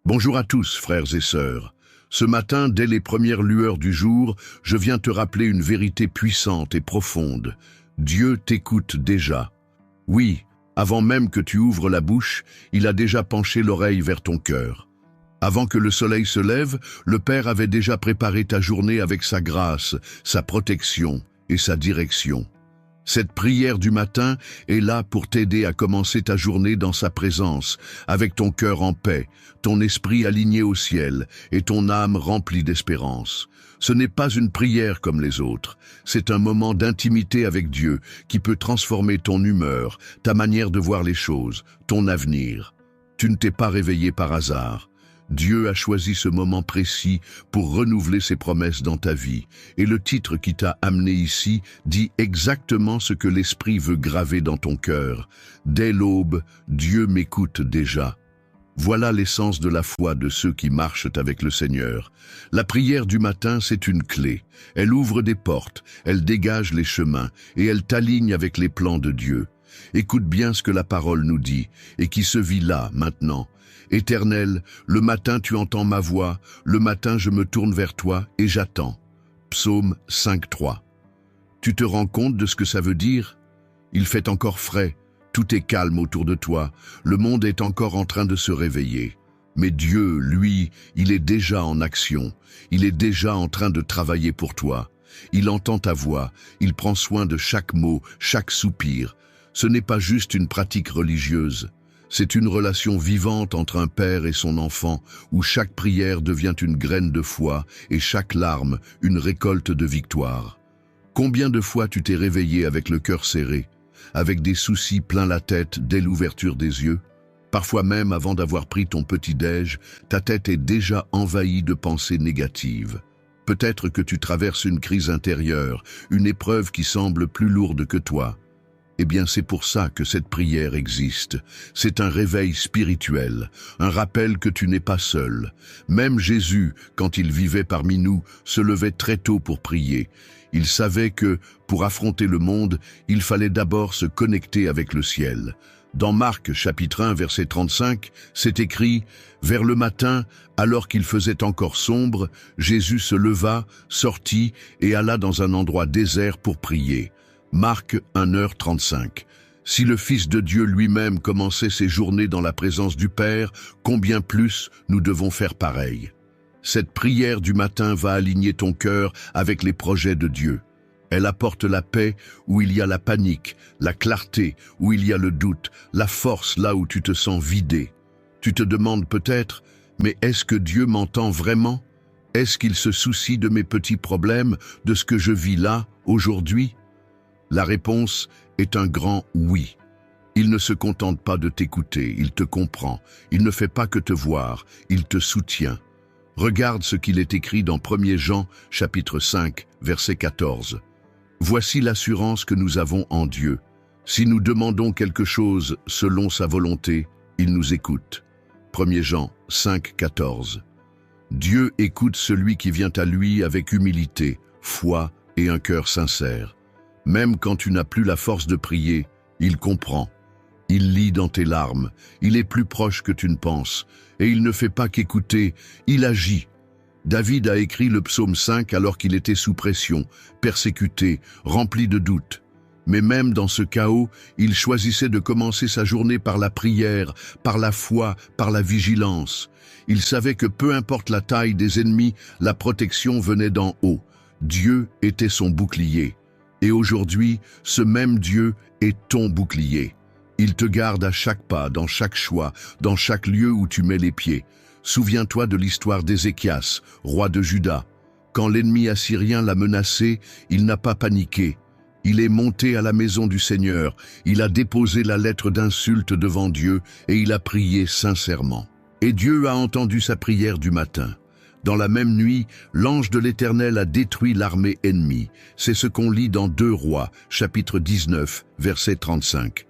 Bonjour à tous, frères et sœurs. Ce matin, dès les premières lueurs du jour, je viens te rappeler une vérité puissante et profonde. Dieu t'écoute déjà. Oui, avant même que tu ouvres la bouche, il a déjà penché l'oreille vers ton cœur. Avant que le soleil se lève, le Père avait déjà préparé ta journée avec sa grâce, sa protection et sa direction. Cette prière du matin est là pour t'aider à commencer ta journée dans sa présence, avec ton cœur en paix, ton esprit aligné au ciel et ton âme remplie d'espérance. Ce n'est pas une prière comme les autres, c'est un moment d'intimité avec Dieu qui peut transformer ton humeur, ta manière de voir les choses, ton avenir. Tu ne t'es pas réveillé par hasard. Dieu a choisi ce moment précis pour renouveler ses promesses dans ta vie. Et le titre qui t'a amené ici dit exactement ce que l'Esprit veut graver dans ton cœur. Dès l'aube, Dieu m'écoute déjà. Voilà l'essence de la foi de ceux qui marchent avec le Seigneur. La prière du matin, c'est une clé. Elle ouvre des portes, elle dégage les chemins et elle t'aligne avec les plans de Dieu. Écoute bien ce que la parole nous dit et qui se vit là, maintenant. Éternel, le matin tu entends ma voix, le matin je me tourne vers toi et j'attends. Psaume 5.3. Tu te rends compte de ce que ça veut dire? Il fait encore frais, tout est calme autour de toi, le monde est encore en train de se réveiller. Mais Dieu, lui, il est déjà en action, il est déjà en train de travailler pour toi. Il entend ta voix, il prend soin de chaque mot, chaque soupir. Ce n'est pas juste une pratique religieuse. C'est une relation vivante entre un père et son enfant, où chaque prière devient une graine de foi et chaque larme une récolte de victoire. Combien de fois tu t'es réveillé avec le cœur serré, avec des soucis plein la tête dès l'ouverture des yeux? Parfois même avant d'avoir pris ton petit-déj, ta tête est déjà envahie de pensées négatives. Peut-être que tu traverses une crise intérieure, une épreuve qui semble plus lourde que toi. Eh bien, c'est pour ça que cette prière existe. C'est un réveil spirituel, un rappel que tu n'es pas seul. Même Jésus, quand il vivait parmi nous, se levait très tôt pour prier. Il savait que, pour affronter le monde, il fallait d'abord se connecter avec le ciel. Dans Marc, chapitre 1, verset 35, c'est écrit « Vers le matin, alors qu'il faisait encore sombre, Jésus se leva, sortit et alla dans un endroit désert pour prier. » Marc 1h35. Si le Fils de Dieu lui-même commençait ses journées dans la présence du Père, combien plus nous devons faire pareil. Cette prière du matin va aligner ton cœur avec les projets de Dieu. Elle apporte la paix où il y a la panique, la clarté où il y a le doute, la force là où tu te sens vidé. Tu te demandes peut-être, mais est-ce que Dieu m'entend vraiment? Est-ce qu'il se soucie de mes petits problèmes, de ce que je vis là, aujourd'hui? La réponse est un grand oui. Il ne se contente pas de t'écouter, il te comprend. Il ne fait pas que te voir, il te soutient. Regarde ce qu'il est écrit dans 1 Jean, chapitre 5, verset 14. Voici l'assurance que nous avons en Dieu. Si nous demandons quelque chose selon sa volonté, il nous écoute. 1 Jean 5, 14. Dieu écoute celui qui vient à lui avec humilité, foi et un cœur sincère. Même quand tu n'as plus la force de prier, il comprend. Il lit dans tes larmes, il est plus proche que tu ne penses, et il ne fait pas qu'écouter, il agit. David a écrit le psaume 5 alors qu'il était sous pression, persécuté, rempli de doutes. Mais même dans ce chaos, il choisissait de commencer sa journée par la prière, par la foi, par la vigilance. Il savait que peu importe la taille des ennemis, la protection venait d'en haut. Dieu était son bouclier. Et aujourd'hui, ce même Dieu est ton bouclier. Il te garde à chaque pas, dans chaque choix, dans chaque lieu où tu mets les pieds. Souviens-toi de l'histoire d'Ézéchias, roi de Juda. Quand l'ennemi assyrien l'a menacé, il n'a pas paniqué. Il est monté à la maison du Seigneur, il a déposé la lettre d'insulte devant Dieu et il a prié sincèrement. Et Dieu a entendu sa prière du matin. Dans la même nuit, l'ange de l'Éternel a détruit l'armée ennemie. C'est ce qu'on lit dans 2 Rois, chapitre 19, verset 35.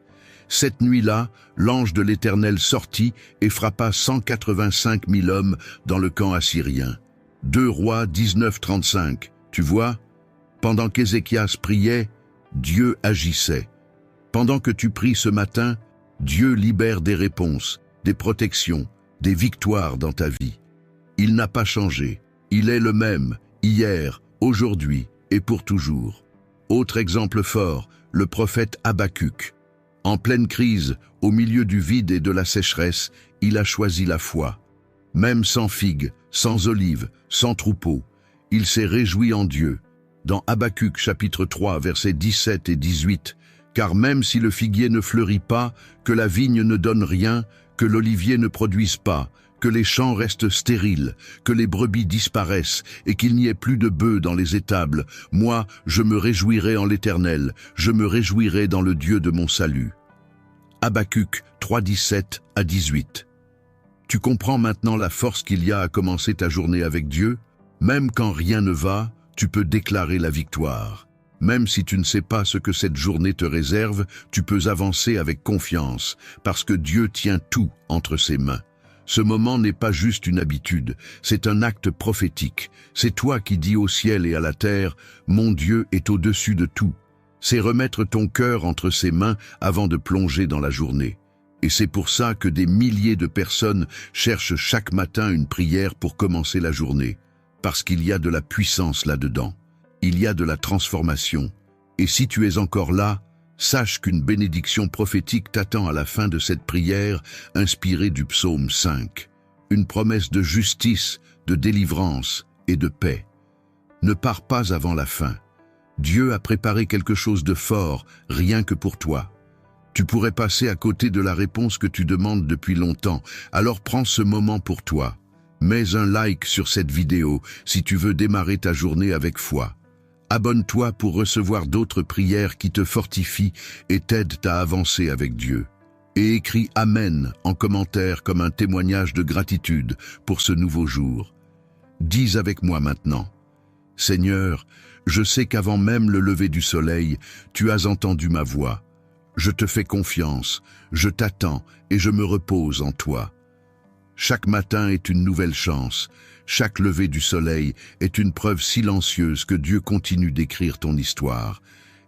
Cette nuit-là, l'ange de l'Éternel sortit et frappa 185 000 hommes dans le camp assyrien. 2 Rois 19, 35. Tu vois, pendant qu'Ézéchias priait, Dieu agissait. Pendant que tu pries ce matin, Dieu libère des réponses, des protections, des victoires dans ta vie. Il n'a pas changé. Il est le même, hier, aujourd'hui et pour toujours. Autre exemple fort, le prophète Habakkuk. En pleine crise, au milieu du vide et de la sécheresse, il a choisi la foi. Même sans figues, sans olives, sans troupeaux, il s'est réjoui en Dieu. Dans Habakkuk chapitre 3, versets 17 et 18, « Car même si le figuier ne fleurit pas, que la vigne ne donne rien, que l'olivier ne produise pas, que les champs restent stériles, que les brebis disparaissent et qu'il n'y ait plus de bœufs dans les étables, moi, je me réjouirai en l'Éternel, je me réjouirai dans le Dieu de mon salut. » Habakkuk 3, 17 à 18. Tu comprends maintenant la force qu'il y a à commencer ta journée avec Dieu? Même quand rien ne va, tu peux déclarer la victoire. Même si tu ne sais pas ce que cette journée te réserve, tu peux avancer avec confiance, parce que Dieu tient tout entre ses mains. Ce moment n'est pas juste une habitude, c'est un acte prophétique. C'est toi qui dis au ciel et à la terre, « Mon Dieu est au-dessus de tout ». C'est remettre ton cœur entre ses mains avant de plonger dans la journée. Et c'est pour ça que des milliers de personnes cherchent chaque matin une prière pour commencer la journée. Parce qu'il y a de la puissance là-dedans. Il y a de la transformation. Et si tu es encore là, sache qu'une bénédiction prophétique t'attend à la fin de cette prière inspirée du psaume 5. Une promesse de justice, de délivrance et de paix. Ne pars pas avant la fin. Dieu a préparé quelque chose de fort, rien que pour toi. Tu pourrais passer à côté de la réponse que tu demandes depuis longtemps, alors prends ce moment pour toi. Mets un like sur cette vidéo si tu veux démarrer ta journée avec foi. Abonne-toi pour recevoir d'autres prières qui te fortifient et t'aident à avancer avec Dieu. Et écris Amen en commentaire comme un témoignage de gratitude pour ce nouveau jour. Dis avec moi maintenant. Seigneur, je sais qu'avant même le lever du soleil, tu as entendu ma voix. Je te fais confiance, je t'attends et je me repose en toi. Chaque matin est une nouvelle chance. Chaque lever du soleil est une preuve silencieuse que Dieu continue d'écrire ton histoire.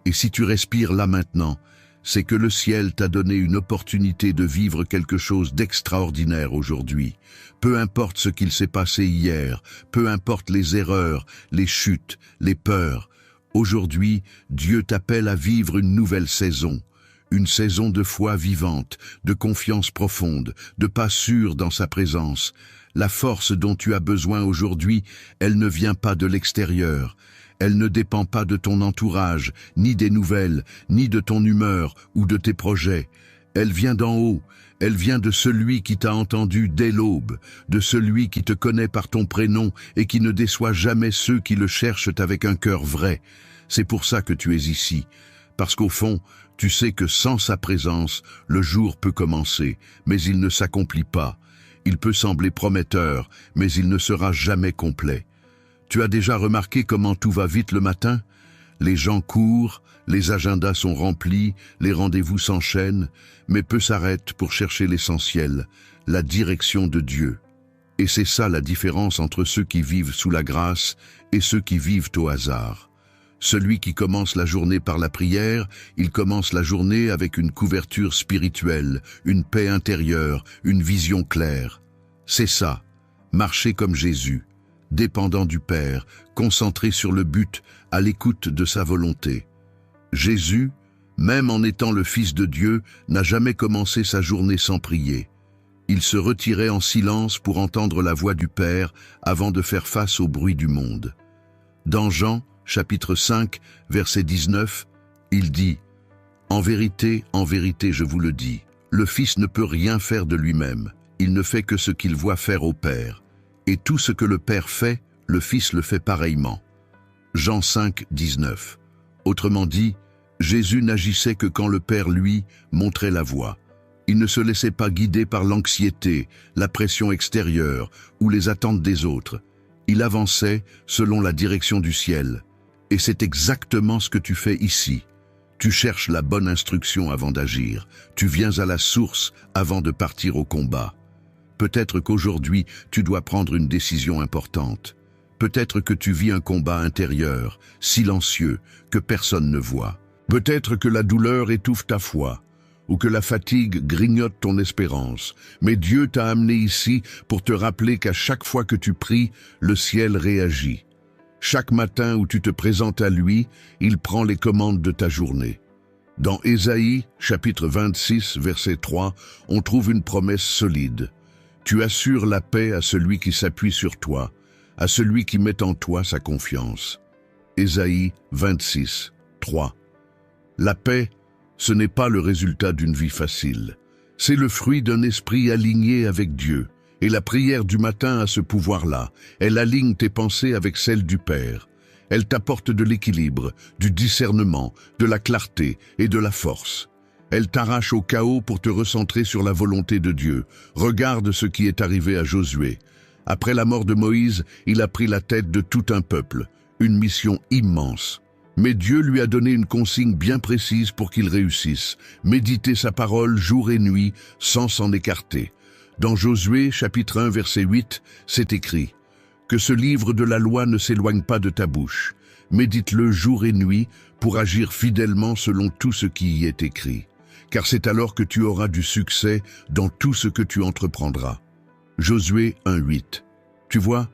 Et si tu respires là maintenant, c'est que le ciel t'a donné une opportunité de vivre quelque chose d'extraordinaire aujourd'hui. Peu importe ce qu'il s'est passé hier, peu importe les erreurs, les chutes, les peurs. Aujourd'hui, Dieu t'appelle à vivre une nouvelle saison. Une saison de foi vivante, de confiance profonde, de pas sûr dans sa présence. La force dont tu as besoin aujourd'hui, elle ne vient pas de l'extérieur. Elle ne dépend pas de ton entourage, ni des nouvelles, ni de ton humeur ou de tes projets. Elle vient d'en haut, elle vient de celui qui t'a entendu dès l'aube, de celui qui te connaît par ton prénom et qui ne déçoit jamais ceux qui le cherchent avec un cœur vrai. C'est pour ça que tu es ici, parce qu'au fond, tu sais que sans sa présence, le jour peut commencer, mais il ne s'accomplit pas. Il peut sembler prometteur, mais il ne sera jamais complet. Tu as déjà remarqué comment tout va vite le matin? Les gens courent, les agendas sont remplis, les rendez-vous s'enchaînent, mais peu s'arrêtent pour chercher l'essentiel, la direction de Dieu. Et c'est ça la différence entre ceux qui vivent sous la grâce et ceux qui vivent au hasard. Celui qui commence la journée par la prière, il commence la journée avec une couverture spirituelle, une paix intérieure, une vision claire. C'est ça, marcher comme Jésus, dépendant du Père, concentré sur le but, à l'écoute de sa volonté. Jésus, même en étant le Fils de Dieu, n'a jamais commencé sa journée sans prier. Il se retirait en silence pour entendre la voix du Père avant de faire face au bruit du monde. Dans Jean, chapitre 5, verset 19, il dit « en vérité, je vous le dis, le Fils ne peut rien faire de lui-même, il ne fait que ce qu'il voit faire au Père. Et tout ce que le Père fait, le Fils le fait pareillement. » Jean 5, 19. Autrement dit, Jésus n'agissait que quand le Père, lui, montrait la voie. Il ne se laissait pas guider par l'anxiété, la pression extérieure ou les attentes des autres. Il avançait selon la direction du ciel. Et c'est exactement ce que tu fais ici. Tu cherches la bonne instruction avant d'agir. Tu viens à la source avant de partir au combat. Peut-être qu'aujourd'hui, tu dois prendre une décision importante. Peut-être que tu vis un combat intérieur, silencieux, que personne ne voit. Peut-être que la douleur étouffe ta foi. ou que la fatigue grignote ton espérance. Mais Dieu t'a amené ici pour te rappeler qu'à chaque fois que tu pries, le ciel réagit. Chaque matin où tu te présentes à lui, il prend les commandes de ta journée. Dans Ésaïe, chapitre 26, verset 3, on trouve une promesse solide. Tu assures la paix à celui qui s'appuie sur toi, à celui qui met en toi sa confiance. Ésaïe 26, 3. La paix, ce n'est pas le résultat d'une vie facile. C'est le fruit d'un esprit aligné avec Dieu. Et la prière du matin a ce pouvoir-là. Elle aligne tes pensées avec celles du Père. Elle t'apporte de l'équilibre, du discernement, de la clarté et de la force. Elle t'arrache au chaos pour te recentrer sur la volonté de Dieu. Regarde ce qui est arrivé à Josué. Après la mort de Moïse, il a pris la tête de tout un peuple. Une mission immense. Mais Dieu lui a donné une consigne bien précise pour qu'il réussisse. Méditer sa parole jour et nuit sans s'en écarter. Dans Josué, chapitre 1, verset 8, c'est écrit « Que ce livre de la loi ne s'éloigne pas de ta bouche. Médite-le jour et nuit pour agir fidèlement selon tout ce qui y est écrit. Car c'est alors que tu auras du succès dans tout ce que tu entreprendras. » Josué 1, 8. Tu vois,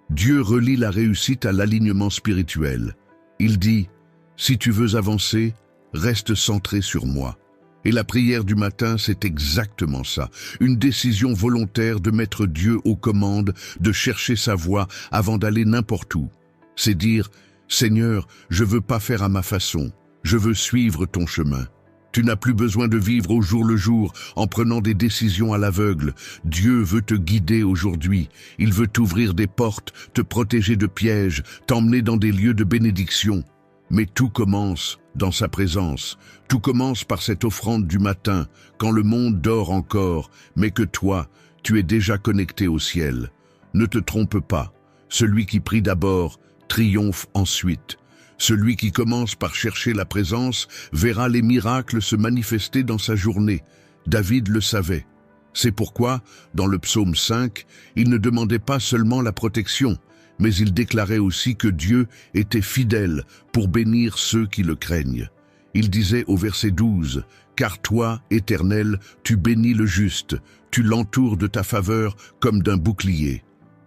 Dieu relie la réussite à l'alignement spirituel. Il dit « Si tu veux avancer, reste centré sur moi. » Et la prière du matin, c'est exactement ça. Une décision volontaire de mettre Dieu aux commandes, de chercher sa voie avant d'aller n'importe où. C'est dire « Seigneur, je veux pas faire à ma façon, je veux suivre ton chemin. » Tu n'as plus besoin de vivre au jour le jour en prenant des décisions à l'aveugle. Dieu veut te guider aujourd'hui. Il veut t'ouvrir des portes, te protéger de pièges, t'emmener dans des lieux de bénédiction. Mais tout commence dans sa présence. Tout commence par cette offrande du matin, quand le monde dort encore, mais que toi, tu es déjà connecté au ciel. Ne te trompe pas. Celui qui prie d'abord, triomphe ensuite. Celui qui commence par chercher la présence verra les miracles se manifester dans sa journée. David le savait. C'est pourquoi, dans le psaume 5, il ne demandait pas seulement la protection, mais il déclarait aussi que Dieu était fidèle pour bénir ceux qui le craignent. Il disait au verset 12, « Car toi, Éternel, tu bénis le juste, tu l'entoures de ta faveur comme d'un bouclier. »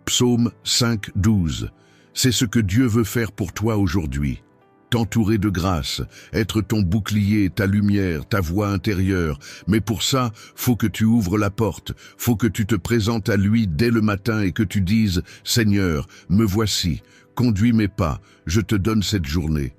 Psaume 5, 12. C'est ce que Dieu veut faire pour toi aujourd'hui. T'entourer de grâce, être ton bouclier, ta lumière, ta voix intérieure. Mais pour ça, faut que tu ouvres la porte, faut que tu te présentes à lui dès le matin et que tu dises « Seigneur, me voici, conduis mes pas, je te donne cette journée. »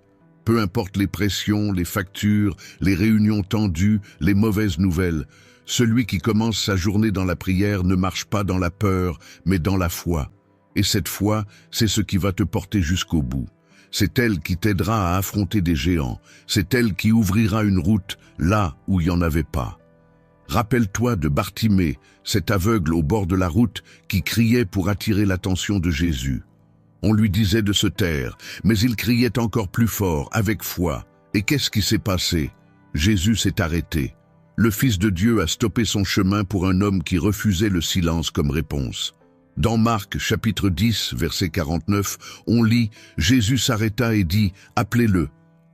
Peu importe les pressions, les factures, les réunions tendues, les mauvaises nouvelles, celui qui commence sa journée dans la prière ne marche pas dans la peur, mais dans la foi. Et cette foi, c'est ce qui va te porter jusqu'au bout. C'est elle qui t'aidera à affronter des géants. C'est elle qui ouvrira une route là où il n'y en avait pas. Rappelle-toi de Bartimée, cet aveugle au bord de la route qui criait pour attirer l'attention de Jésus. On lui disait de se taire, mais il criait encore plus fort, avec foi. Et qu'est-ce qui s'est passé? Jésus s'est arrêté. Le Fils de Dieu a stoppé son chemin pour un homme qui refusait le silence comme réponse. Dans Marc, chapitre 10, verset 49, on lit « Jésus s'arrêta et dit « Appelez-le ».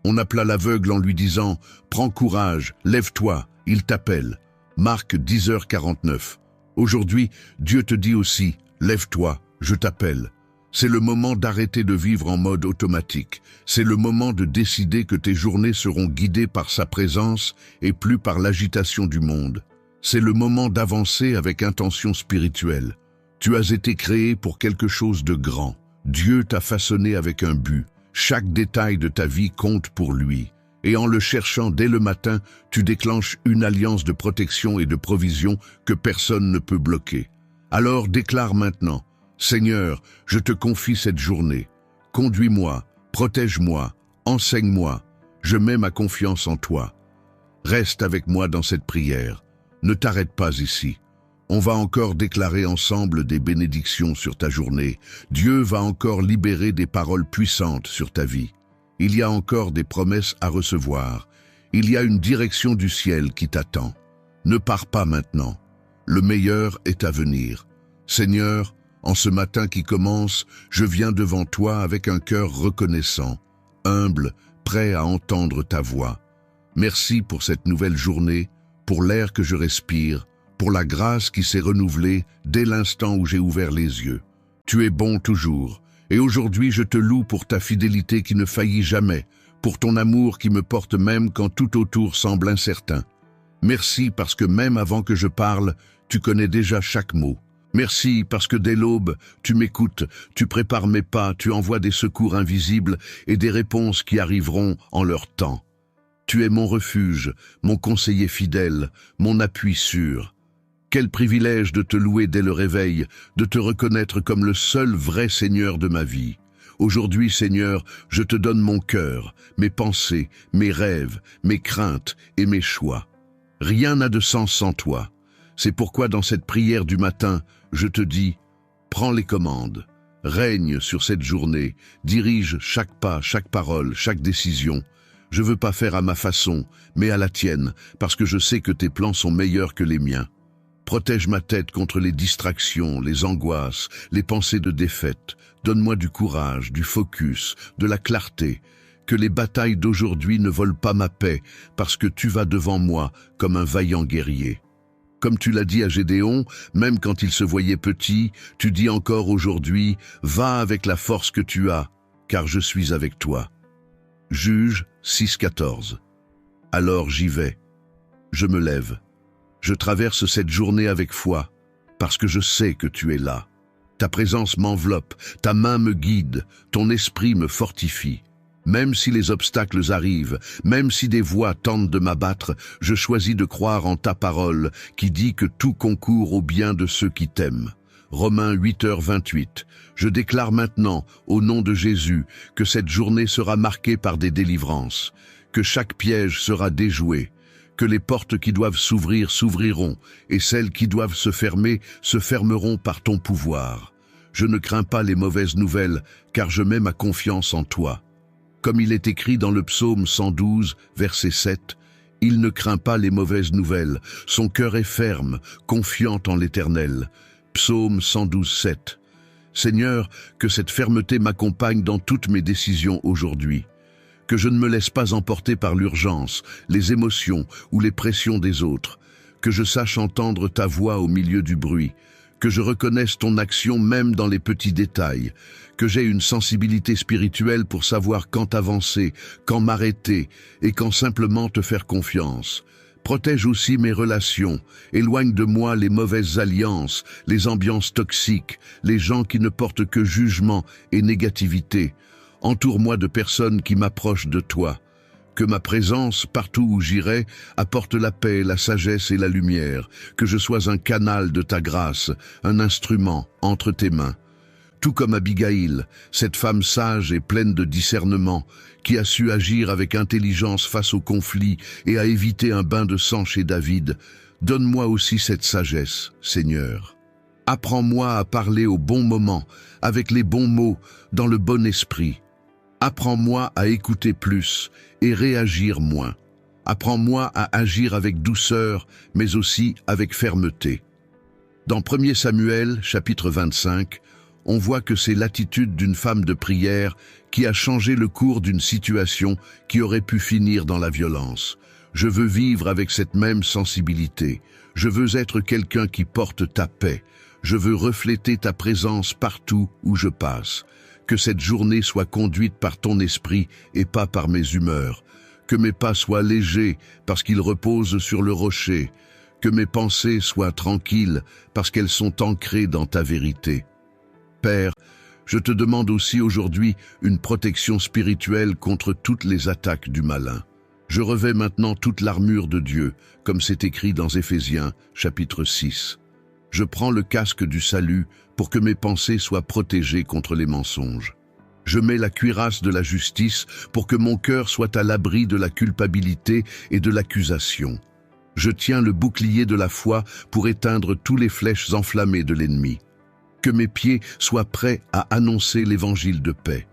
On appela l'aveugle en lui disant « Prends courage, lève-toi, il t'appelle ». Marc 10h49. Aujourd'hui, Dieu te dit aussi « Lève-toi, je t'appelle ». C'est le moment d'arrêter de vivre en mode automatique. C'est le moment de décider que tes journées seront guidées par sa présence et plus par l'agitation du monde. C'est le moment d'avancer avec intention spirituelle. Tu as été créé pour quelque chose de grand. Dieu t'a façonné avec un but. Chaque détail de ta vie compte pour lui. Et en le cherchant dès le matin, tu déclenches une alliance de protection et de provision que personne ne peut bloquer. Alors déclare maintenant, « Seigneur, je te confie cette journée. Conduis-moi, protège-moi, enseigne-moi. Je mets ma confiance en toi. » Reste avec moi dans cette prière. Ne t'arrête pas ici. On va encore déclarer ensemble des bénédictions sur ta journée. Dieu va encore libérer des paroles puissantes sur ta vie. Il y a encore des promesses à recevoir. Il y a une direction du ciel qui t'attend. Ne pars pas maintenant. Le meilleur est à venir. Seigneur, en ce matin qui commence, je viens devant toi avec un cœur reconnaissant, humble, prêt à entendre ta voix. Merci pour cette nouvelle journée, pour l'air que je respire, pour la grâce qui s'est renouvelée dès l'instant où j'ai ouvert les yeux. Tu es bon toujours, et aujourd'hui je te loue pour ta fidélité qui ne faillit jamais, pour ton amour qui me porte même quand tout autour semble incertain. Merci parce que même avant que je parle, tu connais déjà chaque mot. Merci parce que dès l'aube, tu m'écoutes, tu prépares mes pas, tu envoies des secours invisibles et des réponses qui arriveront en leur temps. Tu es mon refuge, mon conseiller fidèle, mon appui sûr. Quel privilège de te louer dès le réveil, de te reconnaître comme le seul vrai Seigneur de ma vie. Aujourd'hui, Seigneur, je te donne mon cœur, mes pensées, mes rêves, mes craintes et mes choix. Rien n'a de sens sans toi. C'est pourquoi dans cette prière du matin, je te dis, prends les commandes, règne sur cette journée, dirige chaque pas, chaque parole, chaque décision. Je veux pas faire à ma façon, mais à la tienne, parce que je sais que tes plans sont meilleurs que les miens. Protège ma tête contre les distractions, les angoisses, les pensées de défaite. Donne-moi du courage, du focus, de la clarté. Que les batailles d'aujourd'hui ne volent pas ma paix, parce que tu vas devant moi comme un vaillant guerrier. Comme tu l'as dit à Gédéon, même quand il se voyait petit, tu dis encore aujourd'hui, va avec la force que tu as, car je suis avec toi. Juge 6,14. Alors j'y vais. Je me lève. Je traverse cette journée avec foi, parce que je sais que tu es là. Ta présence m'enveloppe, ta main me guide, ton esprit me fortifie. Même si les obstacles arrivent, même si des voix tentent de m'abattre, je choisis de croire en ta parole qui dit que tout concourt au bien de ceux qui t'aiment. Romains 8h28. Je déclare maintenant, au nom de Jésus, que cette journée sera marquée par des délivrances, que chaque piège sera déjoué, que les portes qui doivent s'ouvrir s'ouvriront, et celles qui doivent se fermeront par ton pouvoir. Je ne crains pas les mauvaises nouvelles, car je mets ma confiance en toi. Comme il est écrit dans le psaume 112, verset 7, « Il ne craint pas les mauvaises nouvelles, son cœur est ferme, confiant en l'Éternel. » Psaume 112, 7. Seigneur, que cette fermeté m'accompagne dans toutes mes décisions aujourd'hui. Que je ne me laisse pas emporter par l'urgence, les émotions ou les pressions des autres. Que je sache entendre ta voix au milieu du bruit. Que je reconnaisse ton action même dans les petits détails. Que j'ai une sensibilité spirituelle pour savoir quand avancer, quand m'arrêter et quand simplement te faire confiance. Protège aussi mes relations, éloigne de moi les mauvaises alliances, les ambiances toxiques, les gens qui ne portent que jugement et négativité. Entoure-moi de personnes qui m'approchent de toi. Que ma présence, partout où j'irai, apporte la paix, la sagesse et la lumière. Que je sois un canal de ta grâce, un instrument entre tes mains. Tout comme Abigail, cette femme sage et pleine de discernement, qui a su agir avec intelligence face au conflit et a évité un bain de sang chez David, donne-moi aussi cette sagesse, Seigneur. Apprends-moi à parler au bon moment, avec les bons mots, dans le bon esprit. Apprends-moi à écouter plus et réagir moins. Apprends-moi à agir avec douceur, mais aussi avec fermeté. Dans 1 Samuel, chapitre 25, on voit que c'est l'attitude d'une femme de prière qui a changé le cours d'une situation qui aurait pu finir dans la violence. Je veux vivre avec cette même sensibilité. Je veux être quelqu'un qui porte ta paix. Je veux refléter ta présence partout où je passe. Que cette journée soit conduite par ton esprit et pas par mes humeurs. Que mes pas soient légers parce qu'ils reposent sur le rocher. Que mes pensées soient tranquilles parce qu'elles sont ancrées dans ta vérité. Père, je te demande aussi aujourd'hui une protection spirituelle contre toutes les attaques du malin. Je revêts maintenant toute l'armure de Dieu, comme c'est écrit dans Éphésiens, chapitre 6. Je prends le casque du salut pour que mes pensées soient protégées contre les mensonges. Je mets la cuirasse de la justice pour que mon cœur soit à l'abri de la culpabilité et de l'accusation. Je tiens le bouclier de la foi pour éteindre tous les flèches enflammées de l'ennemi. Que mes pieds soient prêts à annoncer l'évangile de paix.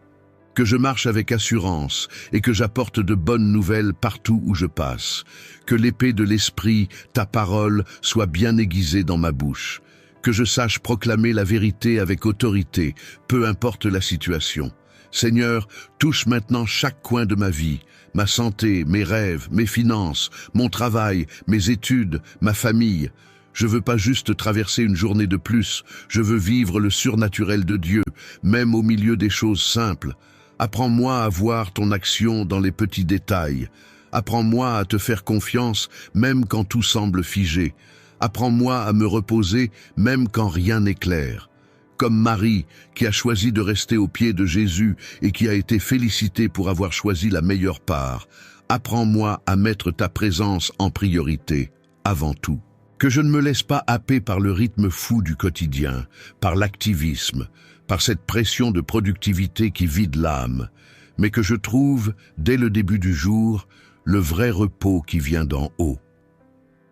Que je marche avec assurance et que j'apporte de bonnes nouvelles partout où je passe. Que l'épée de l'esprit, ta parole, soit bien aiguisée dans ma bouche. Que je sache proclamer la vérité avec autorité, peu importe la situation. Seigneur, touche maintenant chaque coin de ma vie, ma santé, mes rêves, mes finances, mon travail, mes études, ma famille. Je veux pas juste traverser une journée de plus, je veux vivre le surnaturel de Dieu, même au milieu des choses simples. Apprends-moi à voir ton action dans les petits détails. Apprends-moi à te faire confiance, même quand tout semble figé. Apprends-moi à me reposer, même quand rien n'est clair. Comme Marie, qui a choisi de rester aux pieds de Jésus et qui a été félicitée pour avoir choisi la meilleure part. Apprends-moi à mettre ta présence en priorité, avant tout. Que je ne me laisse pas happer par le rythme fou du quotidien, par l'activisme, par cette pression de productivité qui vide l'âme, mais que je trouve, dès le début du jour, le vrai repos qui vient d'en haut.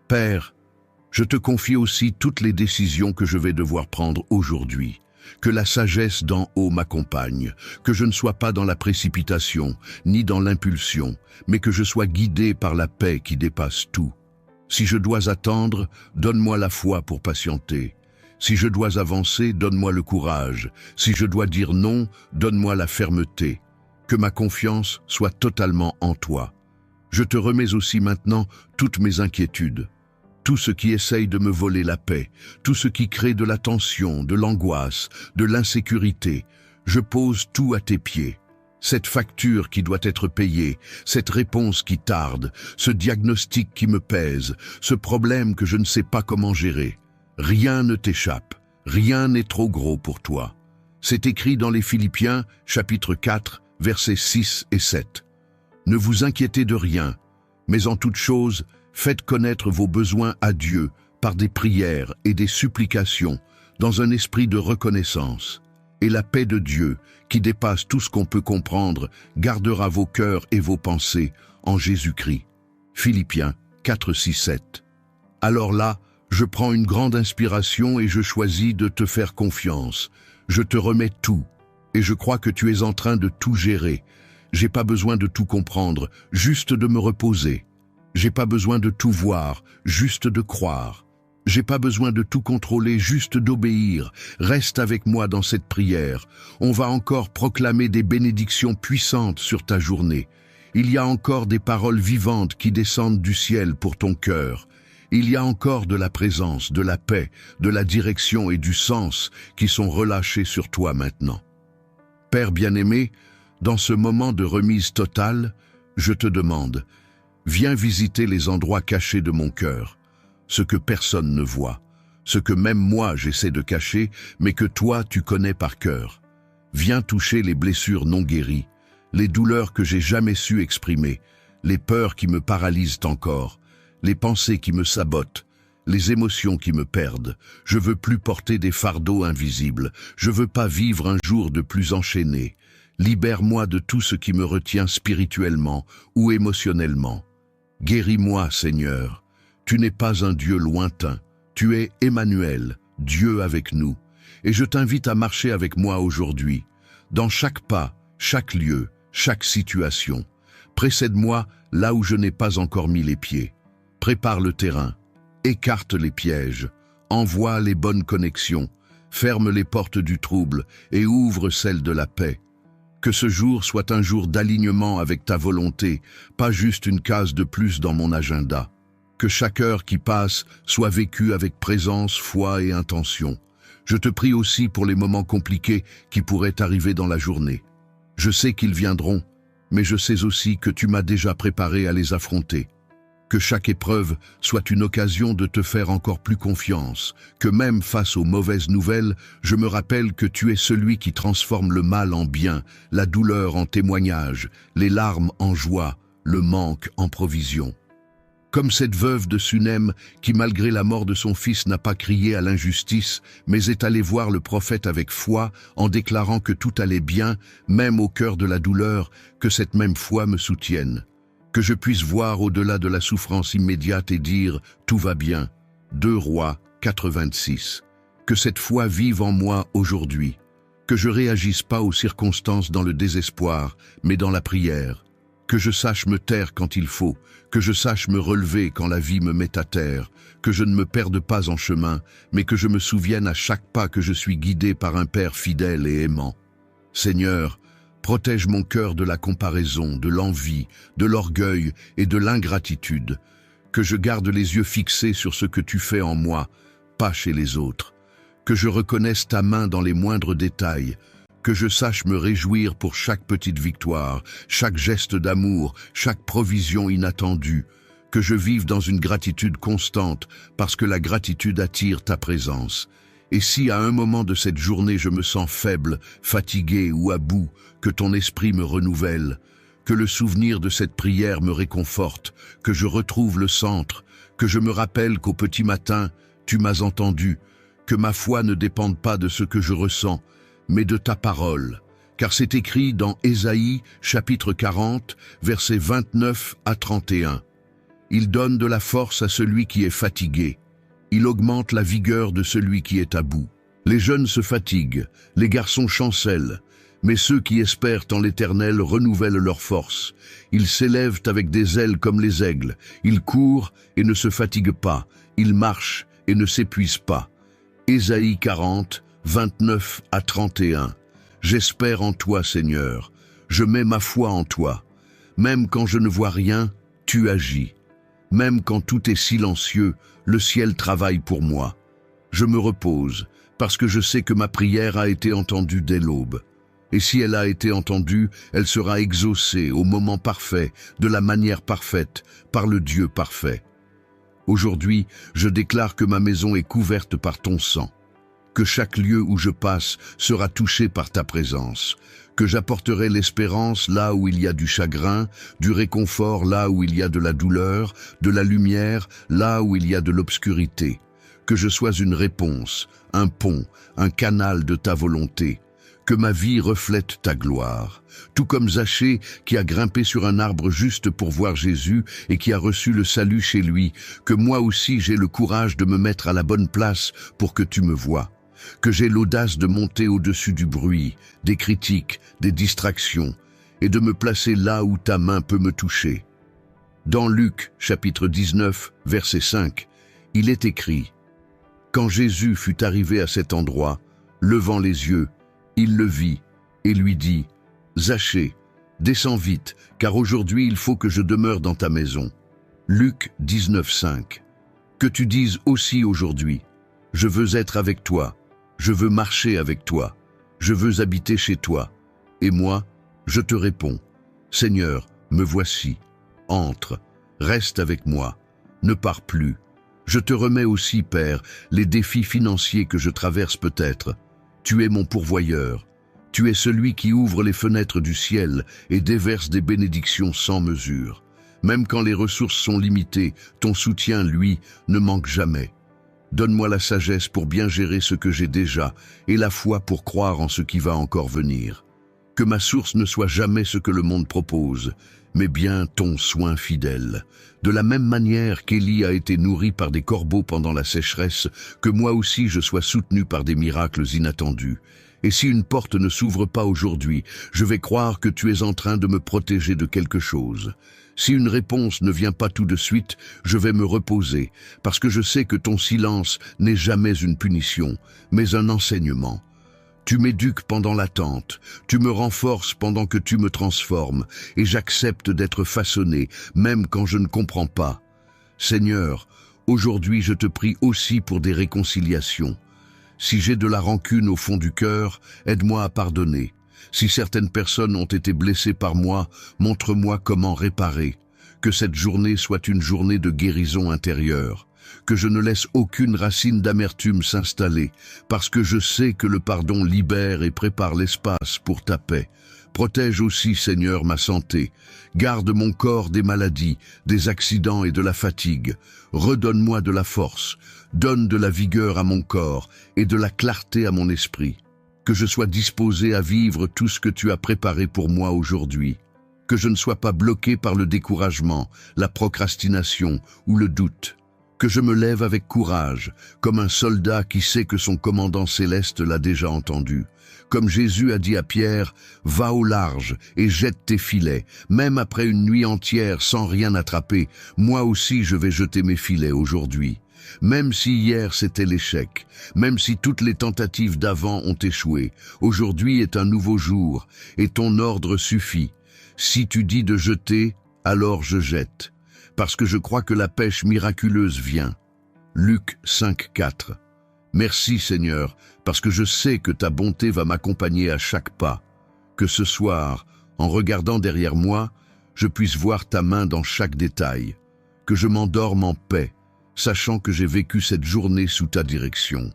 Père, je te confie aussi toutes les décisions que je vais devoir prendre aujourd'hui. Que la sagesse d'en haut m'accompagne, que je ne sois pas dans la précipitation, ni dans l'impulsion, mais que je sois guidé par la paix qui dépasse tout. Si je dois attendre, donne-moi la foi pour patienter. Si je dois avancer, donne-moi le courage. Si je dois dire non, donne-moi la fermeté. Que ma confiance soit totalement en toi. Je te remets aussi maintenant toutes mes inquiétudes. Tout ce qui essaye de me voler la paix, tout ce qui crée de la tension, de l'angoisse, de l'insécurité, je pose tout à tes pieds. Cette facture qui doit être payée, cette réponse qui tarde, ce diagnostic qui me pèse, ce problème que je ne sais pas comment gérer. Rien ne t'échappe, rien n'est trop gros pour toi. C'est écrit dans les Philippiens, chapitre 4, versets 6 et 7. Ne vous inquiétez de rien, mais en toute chose, faites connaître vos besoins à Dieu par des prières et des supplications, dans un esprit de reconnaissance. Et la paix de Dieu, qui dépasse tout ce qu'on peut comprendre, gardera vos cœurs et vos pensées en Jésus-Christ. Philippiens 4, 6, 7. Alors là, je prends une grande inspiration et je choisis de te faire confiance. Je te remets tout, et je crois que tu es en train de tout gérer. J'ai pas besoin de tout comprendre, juste de me reposer. J'ai pas besoin de tout voir, juste de croire. J'ai pas besoin de tout contrôler, juste d'obéir. Reste avec moi dans cette prière. On va encore proclamer des bénédictions puissantes sur ta journée. Il y a encore des paroles vivantes qui descendent du ciel pour ton cœur. Il y a encore de la présence, de la paix, de la direction et du sens qui sont relâchés sur toi maintenant. Père bien-aimé, dans ce moment de remise totale, je te demande, viens visiter les endroits cachés de mon cœur, ce que personne ne voit, ce que même moi j'essaie de cacher, mais que toi tu connais par cœur. Viens toucher les blessures non guéries, les douleurs que j'ai jamais su exprimer, les peurs qui me paralysent encore, les pensées qui me sabotent, les émotions qui me perdent. Je veux plus porter des fardeaux invisibles, je veux pas vivre un jour de plus enchaîné. Libère-moi de tout ce qui me retient spirituellement ou émotionnellement. Guéris-moi, Seigneur. Tu n'es pas un Dieu lointain, tu es Emmanuel, Dieu avec nous. Et je t'invite à marcher avec moi aujourd'hui, dans chaque pas, chaque lieu, chaque situation. Précède-moi là où je n'ai pas encore mis les pieds. Prépare le terrain, écarte les pièges, envoie les bonnes connexions, ferme les portes du trouble et ouvre celles de la paix. Que ce jour soit un jour d'alignement avec ta volonté, pas juste une case de plus dans mon agenda. Que chaque heure qui passe soit vécue avec présence, foi et intention. Je te prie aussi pour les moments compliqués qui pourraient arriver dans la journée. Je sais qu'ils viendront, mais je sais aussi que tu m'as déjà préparé à les affronter. Que chaque épreuve soit une occasion de te faire encore plus confiance, que même face aux mauvaises nouvelles, je me rappelle que tu es celui qui transforme le mal en bien, la douleur en témoignage, les larmes en joie, le manque en provision. Comme cette veuve de Sunem qui, malgré la mort de son fils, n'a pas crié à l'injustice, mais est allée voir le prophète avec foi, en déclarant que tout allait bien, même au cœur de la douleur, que cette même foi me soutienne. Que je puisse voir au-delà de la souffrance immédiate et dire « tout va bien ». 2 Rois 4,26. Que cette foi vive en moi aujourd'hui. Que je réagisse pas aux circonstances dans le désespoir, mais dans la prière. Que je sache me taire quand il faut, que je sache me relever quand la vie me met à terre, que je ne me perde pas en chemin, mais que je me souvienne à chaque pas que je suis guidé par un Père fidèle et aimant. Seigneur, Protège mon cœur de la comparaison, de l'envie, de l'orgueil et de l'ingratitude. Que je garde les yeux fixés sur ce que tu fais en moi, pas chez les autres. Que je reconnaisse ta main dans les moindres détails. Que je sache me réjouir pour chaque petite victoire, chaque geste d'amour, chaque provision inattendue. Que je vive dans une gratitude constante, parce que la gratitude attire ta présence. Et si à un moment de cette journée je me sens faible, fatigué ou à bout, que ton esprit me renouvelle, que le souvenir de cette prière me réconforte, que je retrouve le centre, que je me rappelle qu'au petit matin, tu m'as entendu, que ma foi ne dépende pas de ce que je ressens, mais de ta parole. Car c'est écrit dans Ésaïe, chapitre 40, versets 29 à 31. Il donne de la force à celui qui est fatigué. Il augmente la vigueur de celui qui est à bout. Les jeunes se fatiguent, les garçons chancellent, mais ceux qui espèrent en l'Éternel renouvellent leur force. Ils s'élèvent avec des ailes comme les aigles. Ils courent et ne se fatiguent pas. Ils marchent et ne s'épuisent pas. Ésaïe 40, 29 à 31. J'espère en toi, Seigneur. Je mets ma foi en toi. Même quand je ne vois rien, tu agis. Même quand tout est silencieux, le ciel travaille pour moi. Je me repose, parce que je sais que ma prière a été entendue dès l'aube. Et si elle a été entendue, elle sera exaucée au moment parfait, de la manière parfaite, par le Dieu parfait. Aujourd'hui, je déclare que ma maison est couverte par ton sang, que chaque lieu où je passe sera touché par ta présence, que j'apporterai l'espérance là où il y a du chagrin, du réconfort là où il y a de la douleur, de la lumière là où il y a de l'obscurité, que je sois une réponse, un pont, un canal de ta volonté, que ma vie reflète ta gloire, tout comme Zachée qui a grimpé sur un arbre juste pour voir Jésus et qui a reçu le salut chez lui, que moi aussi j'ai le courage de me mettre à la bonne place pour que tu me vois. Que j'ai l'audace de monter au-dessus du bruit, des critiques, des distractions, et de me placer là où ta main peut me toucher. Dans Luc, chapitre 19, verset 5, il est écrit « Quand Jésus fut arrivé à cet endroit, levant les yeux, il le vit et lui dit « Zachée, descends vite, car aujourd'hui il faut que je demeure dans ta maison. » Luc 19, 5. Que tu dises aussi aujourd'hui « Je veux être avec toi. Je veux marcher avec toi, je veux habiter chez toi. » Et moi, je te réponds, Seigneur, me voici, entre, reste avec moi, ne pars plus. Je te remets aussi, Père, les défis financiers que je traverse peut-être. Tu es mon pourvoyeur, tu es celui qui ouvre les fenêtres du ciel et déverse des bénédictions sans mesure. Même quand les ressources sont limitées, ton soutien, lui, ne manque jamais. Donne-moi la sagesse pour bien gérer ce que j'ai déjà et la foi pour croire en ce qui va encore venir. Que ma source ne soit jamais ce que le monde propose, mais bien ton soin fidèle. De la même manière qu'Élie a été nourri par des corbeaux pendant la sécheresse, que moi aussi je sois soutenu par des miracles inattendus. Et si une porte ne s'ouvre pas aujourd'hui, je vais croire que tu es en train de me protéger de quelque chose. Si une réponse ne vient pas tout de suite, je vais me reposer, parce que je sais que ton silence n'est jamais une punition, mais un enseignement. Tu m'éduques pendant l'attente, tu me renforces pendant que tu me transformes, et j'accepte d'être façonné, même quand je ne comprends pas. Seigneur, aujourd'hui je te prie aussi pour des réconciliations. Si j'ai de la rancune au fond du cœur, aide-moi à pardonner. Si certaines personnes ont été blessées par moi, montre-moi comment réparer. Que cette journée soit une journée de guérison intérieure. Que je ne laisse aucune racine d'amertume s'installer, parce que je sais que le pardon libère et prépare l'espace pour ta paix. Protège aussi, Seigneur, ma santé. Garde mon corps des maladies, des accidents et de la fatigue. Redonne-moi de la force. Donne de la vigueur à mon corps et de la clarté à mon esprit. Que je sois disposé à vivre tout ce que tu as préparé pour moi aujourd'hui. Que je ne sois pas bloqué par le découragement, la procrastination ou le doute. Que je me lève avec courage, comme un soldat qui sait que son commandant céleste l'a déjà entendu. Comme Jésus a dit à Pierre, « Va au large et jette tes filets, même après une nuit entière sans rien attraper. Moi aussi je vais jeter mes filets aujourd'hui. » Même si hier c'était l'échec, même si toutes les tentatives d'avant ont échoué, aujourd'hui est un nouveau jour, et ton ordre suffit. Si tu dis de jeter, alors je jette, parce que je crois que la pêche miraculeuse vient. Luc 5,4. Merci Seigneur, parce que je sais que ta bonté va m'accompagner à chaque pas. Que ce soir, en regardant derrière moi, je puisse voir ta main dans chaque détail. Que je m'endorme en paix, sachant que j'ai vécu cette journée sous ta direction.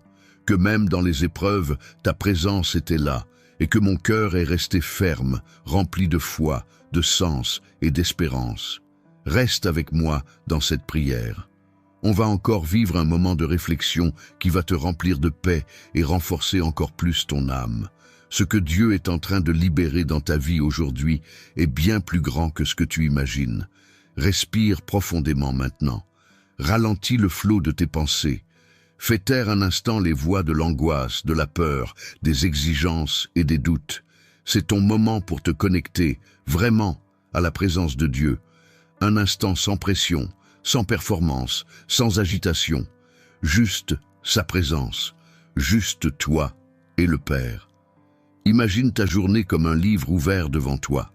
Que même dans les épreuves, ta présence était là, et que mon cœur est resté ferme, rempli de foi, de sens et d'espérance. Reste avec moi dans cette prière. On va encore vivre un moment de réflexion qui va te remplir de paix et renforcer encore plus ton âme. Ce que Dieu est en train de libérer dans ta vie aujourd'hui est bien plus grand que ce que tu imagines. Respire profondément maintenant. Ralentis le flot de tes pensées. Fais taire un instant les voix de l'angoisse, de la peur, des exigences et des doutes. C'est ton moment pour te connecter, vraiment, à la présence de Dieu. Un instant sans pression, sans performance, sans agitation. Juste sa présence, juste toi et le Père. Imagine ta journée comme un livre ouvert devant toi.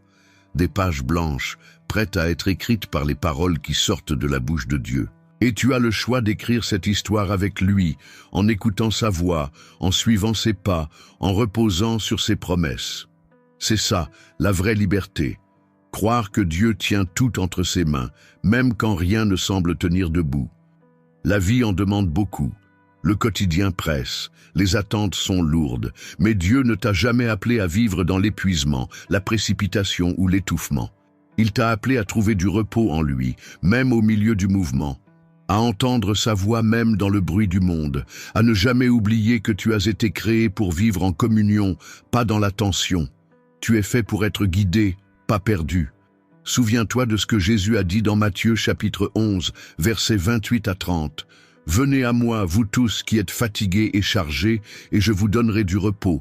Des pages blanches, prêtes à être écrites par les paroles qui sortent de la bouche de Dieu. Et tu as le choix d'écrire cette histoire avec lui, en écoutant sa voix, en suivant ses pas, en reposant sur ses promesses. C'est ça, la vraie liberté. Croire que Dieu tient tout entre ses mains, même quand rien ne semble tenir debout. La vie en demande beaucoup. Le quotidien presse, les attentes sont lourdes, mais Dieu ne t'a jamais appelé à vivre dans l'épuisement, la précipitation ou l'étouffement. Il t'a appelé à trouver du repos en lui, même au milieu du mouvement, à entendre sa voix même dans le bruit du monde, à ne jamais oublier que tu as été créé pour vivre en communion, pas dans la tension. Tu es fait pour être guidé, pas perdu. Souviens-toi de ce que Jésus a dit dans Matthieu chapitre 11, versets 28 à 30. « Venez à moi, vous tous qui êtes fatigués et chargés, et je vous donnerai du repos.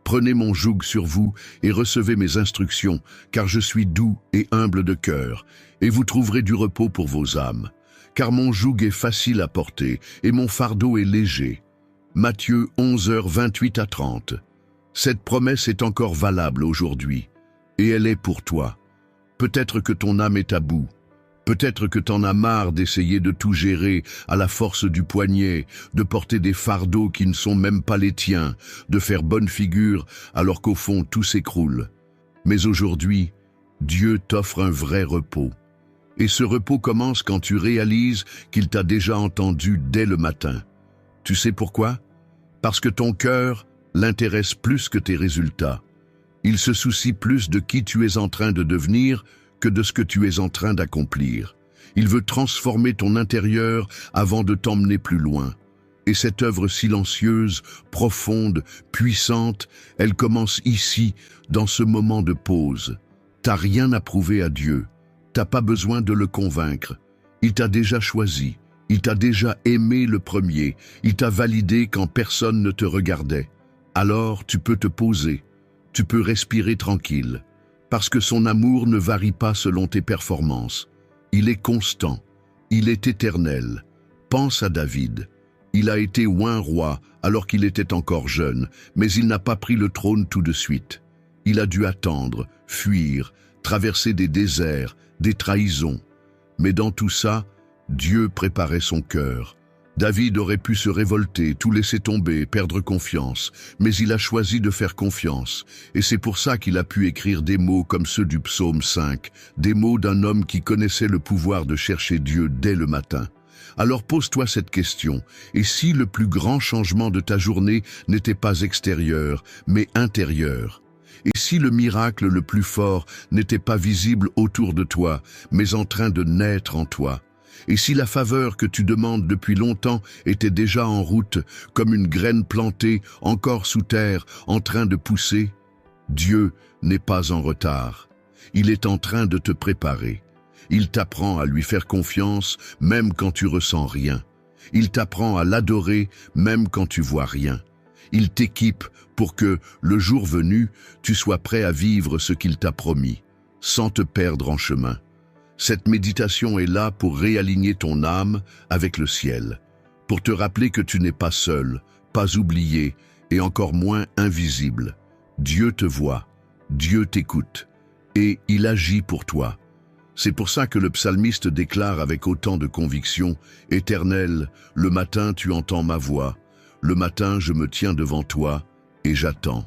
Prenez mon joug sur vous et recevez mes instructions, car je suis doux et humble de cœur, et vous trouverez du repos pour vos âmes. Car mon joug est facile à porter, et mon fardeau est léger. » Matthieu 11h 28 à 30. Cette promesse est encore valable aujourd'hui, et elle est pour toi. Peut-être que ton âme est à bout. Peut-être que t'en as marre d'essayer de tout gérer à la force du poignet, de porter des fardeaux qui ne sont même pas les tiens, de faire bonne figure alors qu'au fond tout s'écroule. Mais aujourd'hui, Dieu t'offre un vrai repos. Et ce repos commence quand tu réalises qu'il t'a déjà entendu dès le matin. Tu sais pourquoi? Parce que ton cœur l'intéresse plus que tes résultats. Il se soucie plus de qui tu es en train de devenir que de ce que tu es en train d'accomplir. Il veut transformer ton intérieur avant de t'emmener plus loin. Et cette œuvre silencieuse, profonde, puissante, elle commence ici, dans ce moment de pause. T'as rien à prouver à Dieu. T'as pas besoin de le convaincre. Il t'a déjà choisi. Il t'a déjà aimé le premier. Il t'a validé quand personne ne te regardait. Alors tu peux te poser. Tu peux respirer tranquille. Parce que son amour ne varie pas selon tes performances. Il est constant, il est éternel. Pense à David. Il a été oint roi alors qu'il était encore jeune, mais il n'a pas pris le trône tout de suite. Il a dû attendre, fuir, traverser des déserts, des trahisons. Mais dans tout ça, Dieu préparait son cœur. David aurait pu se révolter, tout laisser tomber, perdre confiance, mais il a choisi de faire confiance, et c'est pour ça qu'il a pu écrire des mots comme ceux du psaume 5, des mots d'un homme qui connaissait le pouvoir de chercher Dieu dès le matin. Alors pose-toi cette question, et si le plus grand changement de ta journée n'était pas extérieur, mais intérieur? Et si le miracle le plus fort n'était pas visible autour de toi, mais en train de naître en toi? Et si la faveur que tu demandes depuis longtemps était déjà en route, comme une graine plantée, encore sous terre, en train de pousser? Dieu n'est pas en retard. Il est en train de te préparer. Il t'apprend à lui faire confiance, même quand tu ressens rien. Il t'apprend à l'adorer, même quand tu vois rien. Il t'équipe pour que, le jour venu, tu sois prêt à vivre ce qu'il t'a promis, sans te perdre en chemin. Cette méditation est là pour réaligner ton âme avec le ciel. pour te rappeler que tu n'es pas seul, pas oublié et encore moins invisible. Dieu te voit, Dieu t'écoute et il agit pour toi. C'est pour ça que le psalmiste déclare avec autant de conviction « Éternel, le matin tu entends ma voix, le matin je me tiens devant toi et j'attends. »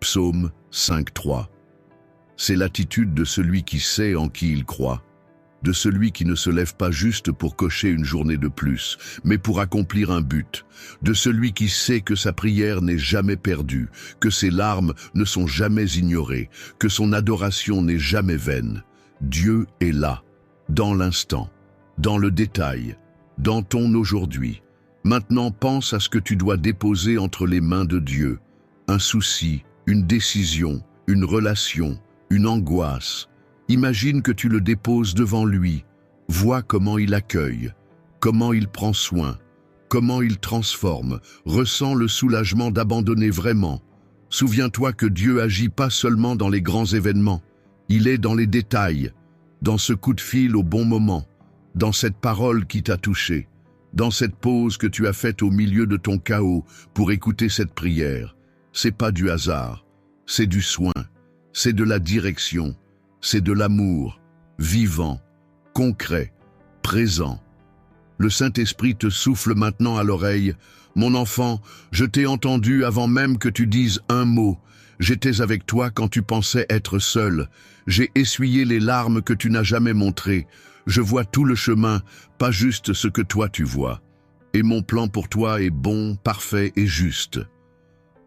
Psaume 5.3. C'est l'attitude de celui qui sait en qui il croit, de celui qui ne se lève pas juste pour cocher une journée de plus, mais pour accomplir un but, de celui qui sait que sa prière n'est jamais perdue, que ses larmes ne sont jamais ignorées, que son adoration n'est jamais vaine. Dieu est là, dans l'instant, dans le détail, dans ton aujourd'hui. Maintenant pense à ce que tu dois déposer entre les mains de Dieu. Un souci, une décision, une relation, une angoisse. Imagine que tu le déposes devant lui. Vois comment il accueille, comment il prend soin, comment il transforme. Ressens le soulagement d'abandonner vraiment. Souviens-toi que Dieu agit pas seulement dans les grands événements. Il est dans les détails, dans ce coup de fil au bon moment, dans cette parole qui t'a touché, dans cette pause que tu as faite au milieu de ton chaos pour écouter cette prière. C'est pas du hasard, c'est du soin, c'est de la direction, c'est de l'amour, vivant, concret, présent. Le Saint-Esprit te souffle maintenant à l'oreille. Mon enfant, je t'ai entendu avant même que tu dises un mot. J'étais avec toi quand tu pensais être seul. J'ai essuyé les larmes que tu n'as jamais montrées. Je vois tout le chemin, pas juste ce que toi tu vois. Et mon plan pour toi est bon, parfait et juste.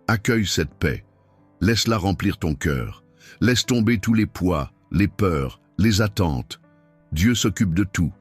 Accueille cette paix. Laisse-la remplir ton cœur. Laisse tomber tous les poids, les peurs, les attentes. Dieu s'occupe de tout.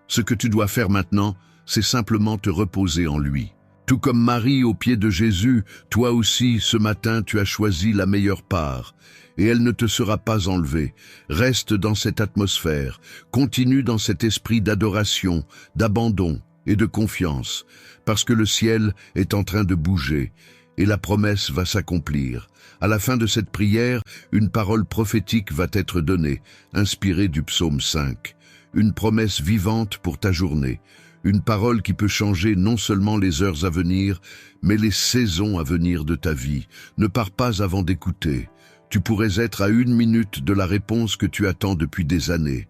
Ce que tu dois faire maintenant, c'est simplement te reposer en lui. Tout comme Marie aux pieds de Jésus, toi aussi, ce matin, tu as choisi la meilleure part. Et elle ne te sera pas enlevée. Reste dans cette atmosphère. Continue dans cet esprit d'adoration, d'abandon et de confiance. Parce que le ciel est en train de bouger. Et la promesse va s'accomplir. À la fin de cette prière, une parole prophétique va t'être donnée, inspirée du psaume 5. Une promesse vivante pour ta journée. Une parole qui peut changer non seulement les heures à venir, mais les saisons à venir de ta vie. Ne pars pas avant d'écouter. Tu pourrais être à 1 minute de la réponse que tu attends depuis des années.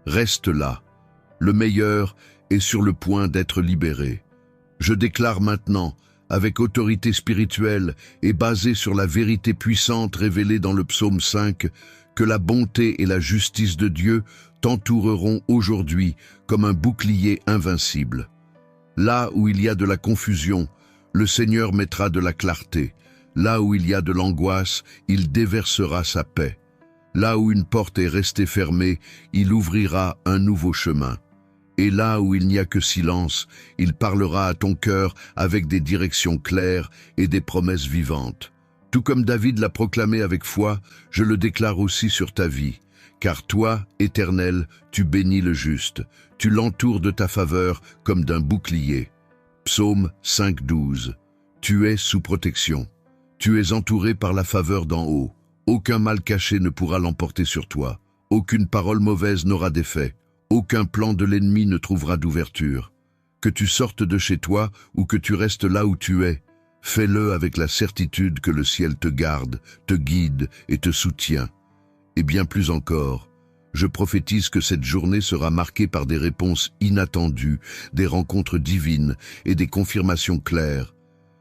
Reste là. Le meilleur est sur le point d'être libéré. Je déclare maintenant, avec autorité spirituelle et basée sur la vérité puissante révélée dans le psaume 5, que la bonté et la justice de Dieu t'entoureront aujourd'hui comme un bouclier invincible. Là où il y a de la confusion, le Seigneur mettra de la clarté. Là où il y a de l'angoisse, il déversera sa paix. Là où une porte est restée fermée, il ouvrira un nouveau chemin. Et là où il n'y a que silence, il parlera à ton cœur avec des directions claires et des promesses vivantes. Tout comme David l'a proclamé avec foi, je le déclare aussi sur ta vie. Car toi, Éternel, tu bénis le juste, tu l'entoures de ta faveur comme d'un bouclier. Psaume 5.12. Tu es sous protection. Tu es entouré par la faveur d'en haut. Aucun mal caché ne pourra l'emporter sur toi. Aucune parole mauvaise n'aura d'effet. Aucun plan de l'ennemi ne trouvera d'ouverture. Que tu sortes de chez toi ou que tu restes là où tu es, fais-le avec la certitude que le ciel te garde, te guide et te soutient. Et bien plus encore, je prophétise que cette journée sera marquée par des réponses inattendues, des rencontres divines et des confirmations claires.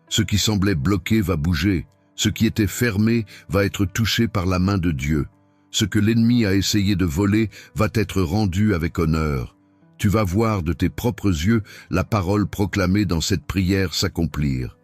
Ce qui semblait bloqué va bouger, ce qui était fermé va être touché par la main de Dieu. Ce que l'ennemi a essayé de voler va être rendu avec honneur. Tu vas voir de tes propres yeux la parole proclamée dans cette prière s'accomplir.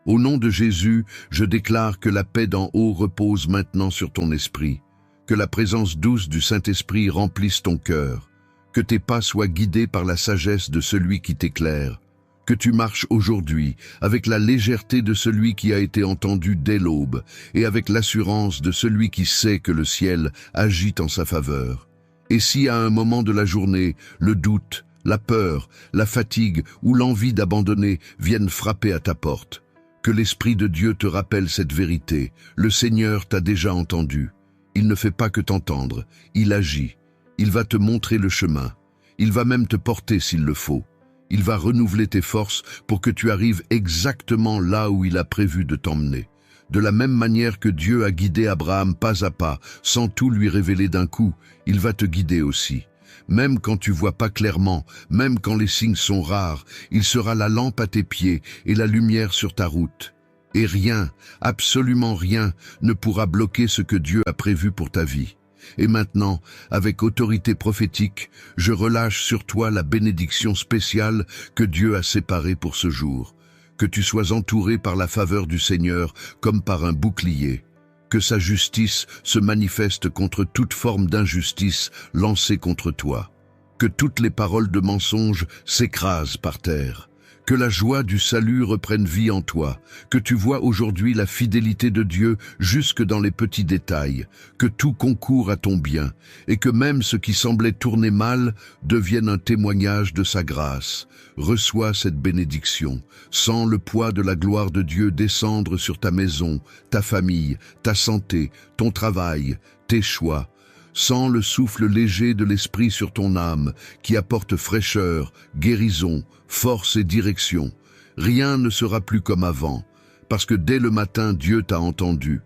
Au nom de Jésus, je déclare que la paix d'en haut repose maintenant sur ton esprit, que la présence douce du Saint-Esprit remplisse ton cœur, que tes pas soient guidés par la sagesse de celui qui t'éclaire, que tu marches aujourd'hui avec la légèreté de celui qui a été entendu dès l'aube et avec l'assurance de celui qui sait que le ciel agit en sa faveur. Et si à un moment de la journée, le doute, la peur, la fatigue ou l'envie d'abandonner viennent frapper à ta porte, que l'Esprit de Dieu te rappelle cette vérité. Le Seigneur t'a déjà entendu. Il ne fait pas que t'entendre, il agit. Il va te montrer le chemin. Il va même te porter s'il le faut. Il va renouveler tes forces pour que tu arrives exactement là où il a prévu de t'emmener. De la même manière que Dieu a guidé Abraham pas à pas, sans tout lui révéler d'un coup, il va te guider aussi. Même quand tu vois pas clairement, même quand les signes sont rares, il sera la lampe à tes pieds et la lumière sur ta route. Et rien, absolument rien, ne pourra bloquer ce que Dieu a prévu pour ta vie. Et maintenant, avec autorité prophétique, je relâche sur toi la bénédiction spéciale que Dieu a séparée pour ce jour. Que tu sois entouré par la faveur du Seigneur comme par un bouclier. Que sa justice se manifeste contre toute forme d'injustice lancée contre toi. Que toutes les paroles de mensonge s'écrasent par terre. Que la joie du salut reprenne vie en toi, que tu vois aujourd'hui la fidélité de Dieu jusque dans les petits détails, que tout concourt à ton bien, et que même ce qui semblait tourner mal devienne un témoignage de sa grâce. Reçois cette bénédiction, sens le poids de la gloire de Dieu descendre sur ta maison, ta famille, ta santé, ton travail, tes choix. Sens le souffle léger de l'Esprit sur ton âme, qui apporte fraîcheur, guérison, force et direction. Rien ne sera plus comme avant, parce que dès le matin Dieu t'a entendu.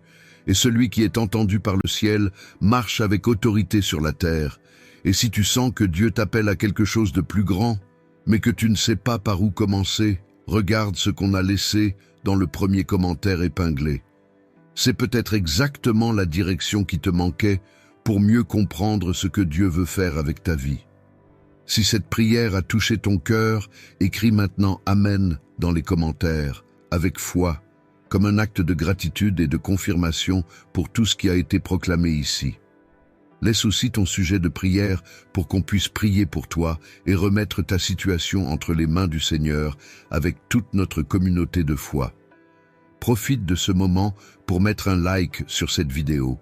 Et celui qui est entendu par le ciel marche avec autorité sur la terre. Et si tu sens que Dieu t'appelle à quelque chose de plus grand, mais que tu ne sais pas par où commencer, regarde ce qu'on a laissé dans le premier commentaire épinglé. C'est peut-être exactement la direction qui te manquait pour mieux comprendre ce que Dieu veut faire avec ta vie. Si cette prière a touché ton cœur, écris maintenant Amen dans les commentaires, avec foi, comme un acte de gratitude et de confirmation pour tout ce qui a été proclamé ici. Laisse aussi ton sujet de prière pour qu'on puisse prier pour toi et remettre ta situation entre les mains du Seigneur avec toute notre communauté de foi. Profite de ce moment pour mettre un like sur cette vidéo.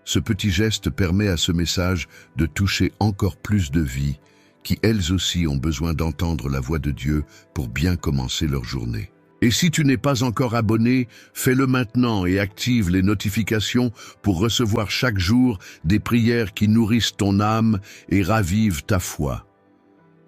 Ce petit geste permet à ce message de toucher encore plus de vies qui, elles aussi, ont besoin d'entendre la voix de Dieu pour bien commencer leur journée. Et si tu n'es pas encore abonné, fais-le maintenant et active les notifications pour recevoir chaque jour des prières qui nourrissent ton âme et ravivent ta foi.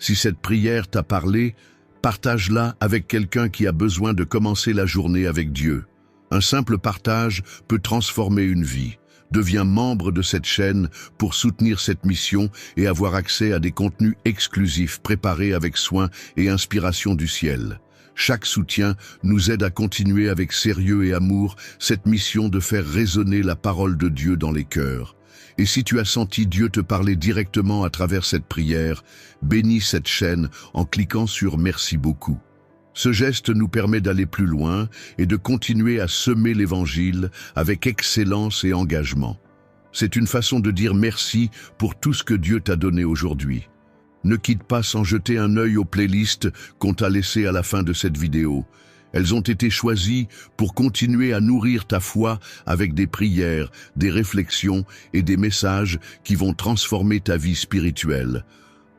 Si cette prière t'a parlé, partage-la avec quelqu'un qui a besoin de commencer la journée avec Dieu. Un simple partage peut transformer une vie. Deviens membre de cette chaîne pour soutenir cette mission et avoir accès à des contenus exclusifs préparés avec soin et inspiration du ciel. Chaque soutien nous aide à continuer avec sérieux et amour cette mission de faire résonner la parole de Dieu dans les cœurs. Et si tu as senti Dieu te parler directement à travers cette prière, bénis cette chaîne en cliquant sur « Merci beaucoup ». Ce geste nous permet d'aller plus loin et de continuer à semer l'Évangile avec excellence et engagement. C'est une façon de dire merci pour tout ce que Dieu t'a donné aujourd'hui. Ne quitte pas sans jeter un œil aux playlists qu'on t'a laissées à la fin de cette vidéo. Elles ont été choisies pour continuer à nourrir ta foi avec des prières, des réflexions et des messages qui vont transformer ta vie spirituelle.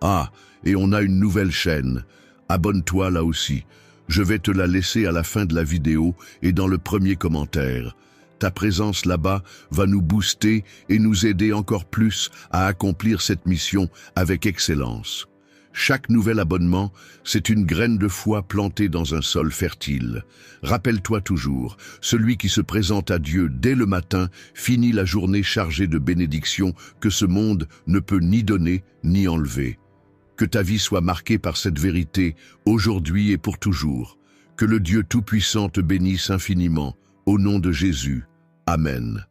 Ah, et on a une nouvelle chaîne. Abonne-toi là aussi. Je vais te la laisser à la fin de la vidéo et dans le premier commentaire. Ta présence là-bas va nous booster et nous aider encore plus à accomplir cette mission avec excellence. Chaque nouvel abonnement, c'est une graine de foi plantée dans un sol fertile. Rappelle-toi toujours, celui qui se présente à Dieu dès le matin finit la journée chargée de bénédictions que ce monde ne peut ni donner ni enlever. Que ta vie soit marquée par cette vérité, aujourd'hui et pour toujours. Que le Dieu Tout-Puissant te bénisse infiniment. Au nom de Jésus. Amen.